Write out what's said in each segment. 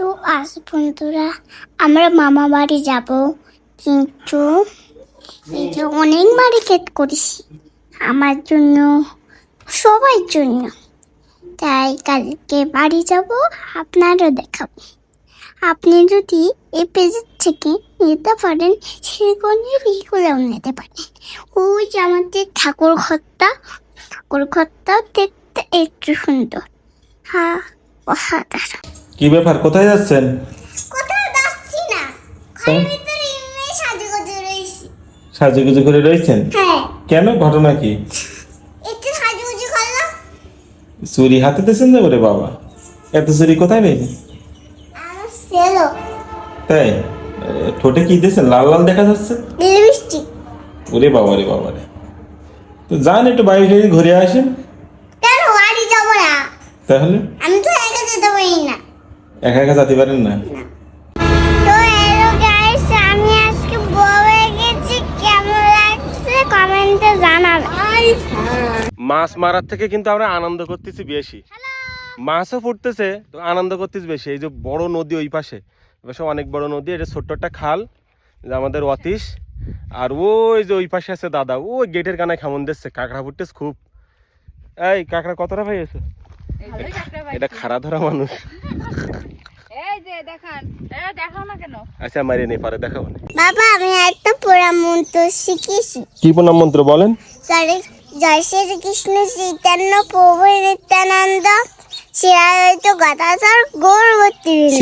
তো আজ বন্ধুরা আমরা মামা বাড়ি যাব, কিন্তু এই যে অনেক মার্কেট করেছি আমার জন্য, সবার জন্য। তাই কালকে বাড়ি যাব, আপনারও দেখাবো। আপনি যদি এই পেজ থেকে নিতে পারেন সেগুলো নিতে পারেন। ওই যে আমাদের ঠাকুর ঘরটা দেখতে একটু সুন্দর। হ্যাঁ, অসাধারণ। কি ব্যাপার, কোথায় যাচ্ছেন? কোথাও যাচ্ছি না, ঘরের ভিতরে এমনি সাজুগুজু রয়েছি। সাজুগুজু করে রয়েছেন? হ্যাঁ। কেন, ঘটনা কি? একটু সাজুগুজু করলাম। চুরি হাতে দিয়েছেন যে? ওরে বাবা, এত চুরি কোথায় পেয়েছেন? আমার সেলো তাই? ঠোঁটে কি দিয়েছেন, লাল লাল দেখা যাচ্ছে? লিপস্টিক। ওরে বাবা রে বাবা রে, তো যান একটু বাইরে ঘুরে আসেন। কেন বাড়ি যাবো না? তাহলে আমি তো একা যেতে পারি না। একা একা যেতে পারেন না? তো হ্যালো গাইস, আমি আজকে বলে গেছি, কেমন লাগছে কমেন্টে জানাবেন। মাছ মারার থেকে কিন্তু আমরা আনন্দ করতেছি বেশি। মাছও ফুটতেছে তো আনন্দ করতেছি বেশি। এই যে বড় নদী ওই পাশে, অনেক বড় নদী, এটা ছোট্ট একটা খাল, যে আমাদের অতীশ। আর ওই যে ওই পাশে আছে দাদা, ওই গেটের কানায় খামন দিচ্ছে, কাঁকড়া ফুটতেছে খুব। এই কাঁকড়া কতটা পাইছে? এটা খাড়া ধরা মানুষ। আচ্ছা মারিয়ে নেই, পরে দেখাবো। বাবা, আমি একটা পুরা মন্ত্র শিখেছি। কি প্রণাম মন্ত্র বলেন? জয় শ্রীকৃষ্ণ চৈতন্য প্রভু নিত্যানন্দ শ্রীরায়িত গদাধর গৌরভক্তিবৃন্দ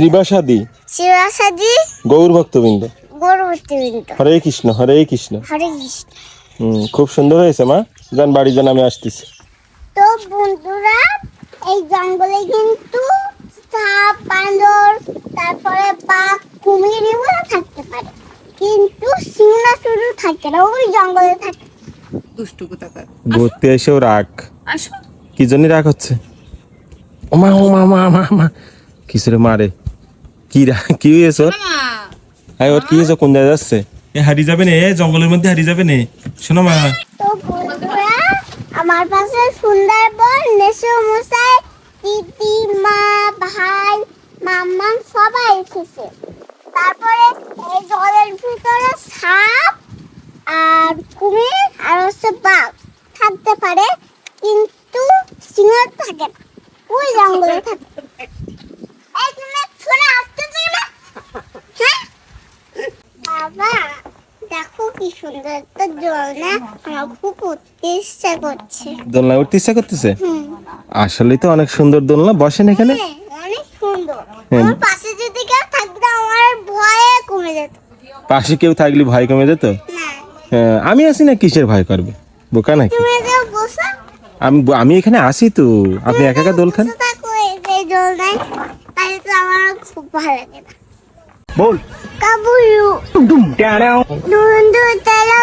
শ্রীবাসাদি গৌর ভক্তবৃন্দ গৌরভক্তিবৃন্দ। হরে কৃষ্ণ হরে কৃষ্ণ। হরে কৃষ্ণ। খুব সুন্দর হয়েছে মা, যান বাড়ি যান, আমি আসতেছি। তো বন্ধুরা, এই জঙ্গলে কিন্তু সাপ, বান্দর, তারপরে বাঘ, কুমির এগুলো থাকতে পারে, কিন্তু সিংহ শুরু থাকে না, ওই জঙ্গলে থাকে। ঘুরতে এসেও রাগ, আসো। কি জন্য রাগ হচ্ছে? ওমা ওমা মা মা মা, কিসরে মারে? কি হয়েছে ওর? ওর কি হয়েছে? কোন জায়গায় যাচ্ছে? হারিয়ে যাবে না, জঙ্গলের মধ্যে হারিয়ে যাবে না। শোনো মা, তো বন্ধুরা, আমার পাশে সুন্দরবন, নেশো মশাই, দিদি, মা, ভাই, মাম্মা সবাই এসেছে। তারপরে এই জলের ভিতরে সাপ আর কুমির আর হচ্ছে বাঘ থাকতে পারে, কিন্তু সিংহ থাকে না, ওই জঙ্গলে থাকে। এই তুমি শুনে আসতেছি না? হ্যাঁ বাবা, দেখো কি সুন্দর একটা দোলনা, আমার খুব উঠতে ইচ্ছা করছে। দোলনা উঠতে ইচ্ছা করতেছে? হুম, আসলে তো অনেক সুন্দর দোলনা, বসেন এখানে। হ্যাঁ, অনেক সুন্দর। হ্যাঁ। আমার পাশে যদি কেউ থাকতো আমার ভয়ে কমে যেত। পাশে কেউ থাকলে ভয় কমে যেত? না, হ্যাঁ, আমি আসি না, কিসের ভয় করবে, বোকা নাকি? তুমি যে বসো, আমি এখানে আসি তো, আপনি একা একা দোল খান। বসে থাকো এই যে দোলনায়, তাহলে তো আমার খুব ভালো লাগে না। বল কাবুলু দুন্দু তেলা